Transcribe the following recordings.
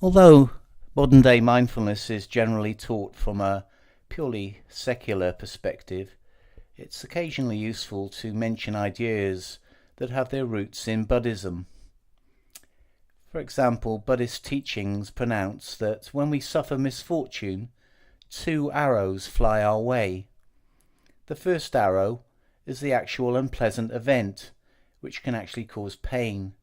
Although modern day mindfulness is generally taught from a purely secular perspective, it's occasionally useful to mention ideas that have their roots in Buddhism. For example, Buddhist teachings pronounce that when we suffer misfortune, two arrows fly our way. The first arrow is the actual unpleasant event, which can actually cause pain.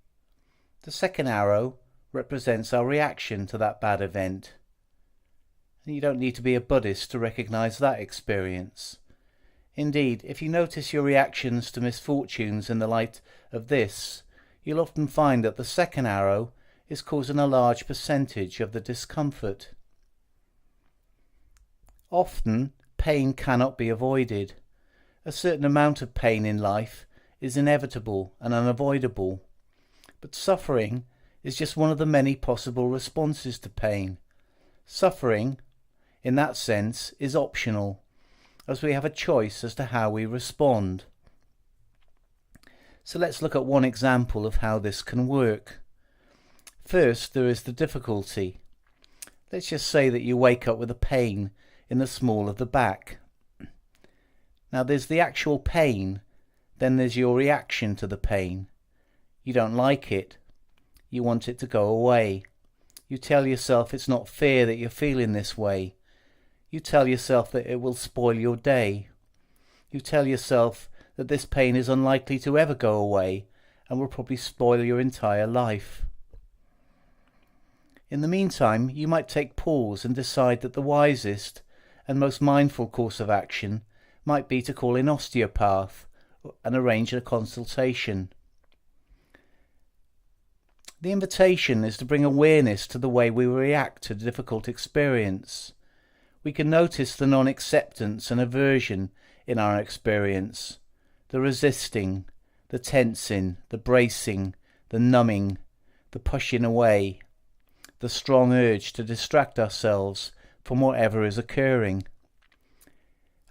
The second arrow represents our reaction to that bad event. And you don't need to be a Buddhist to recognize that experience. Indeed, if you notice your reactions to misfortunes in the light of this, you'll often find that the second arrow is causing a large percentage of the discomfort. Often, pain cannot be avoided. A certain amount of pain in life is inevitable and unavoidable, but suffering is just one of the many possible responses to pain. Suffering, in that sense, is optional, as we have a choice as to how we respond. So let's look at one example of how this can work. First, there is the difficulty. Let's just say that you wake up with a pain in the small of the back. Now there's the actual pain, then there's your reaction to the pain. You don't like it. You want it to go away. You tell yourself it's not fair that you're feeling this way. You tell yourself that it will spoil your day. You tell yourself that this pain is unlikely to ever go away and will probably spoil your entire life. In the meantime, you might take pause and decide that the wisest and most mindful course of action might be to call an osteopath and arrange a consultation. The invitation is to bring awareness to the way we react to a difficult experience. We can notice the non-acceptance and aversion in our experience, the resisting, the tensing, the bracing, the numbing, the pushing away, the strong urge to distract ourselves from whatever is occurring.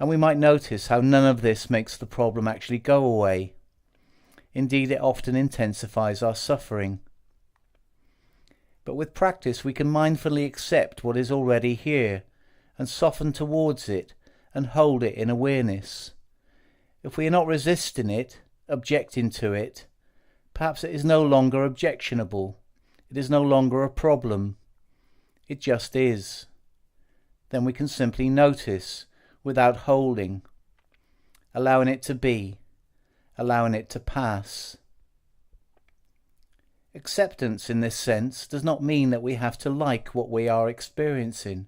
And we might notice how none of this makes the problem actually go away. Indeed, it often intensifies our suffering. But with practice we can mindfully accept what is already here and soften towards it and hold it in awareness. If we are not resisting it, objecting to it, perhaps it is no longer objectionable. It is no longer a problem. It just is. Then we can simply notice without holding, allowing it to be, allowing it to pass. Acceptance in this sense does not mean that we have to like what we are experiencing,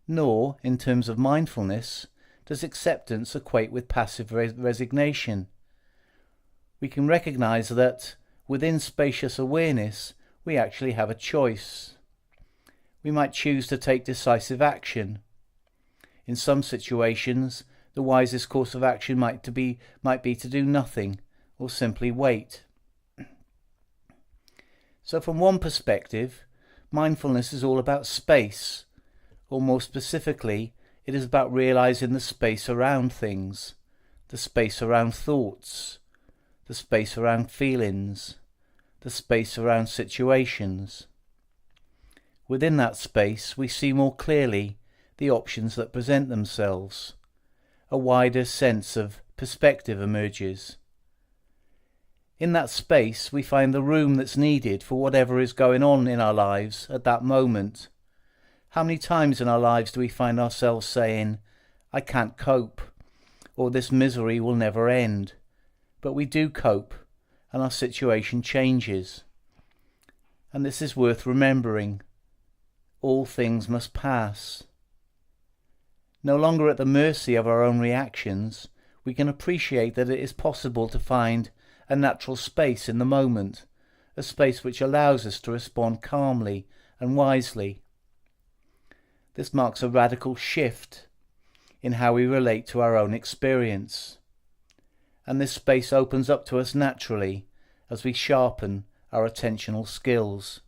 nor, in terms of mindfulness, does acceptance equate with passive resignation. We can recognize that within spacious awareness we actually have a choice. We might choose to take decisive action. In some situations, the wisest course of action might be to do nothing or simply wait. So from one perspective, mindfulness is all about space, or more specifically, it is about realizing the space around things, the space around thoughts, the space around feelings, the space around situations. Within that space, we see more clearly the options that present themselves. A wider sense of perspective emerges. In that space we find the room that's needed for whatever is going on in our lives at that moment. How many times in our lives do we find ourselves saying, "I can't cope," or "this misery will never end"? But we do cope, and our situation changes. And this is worth remembering. All things must pass. No longer at the mercy of our own reactions, we can appreciate that it is possible to find a natural space in the moment, a space which allows us to respond calmly and wisely. This marks a radical shift in how we relate to our own experience, and this space opens up to us naturally as we sharpen our attentional skills.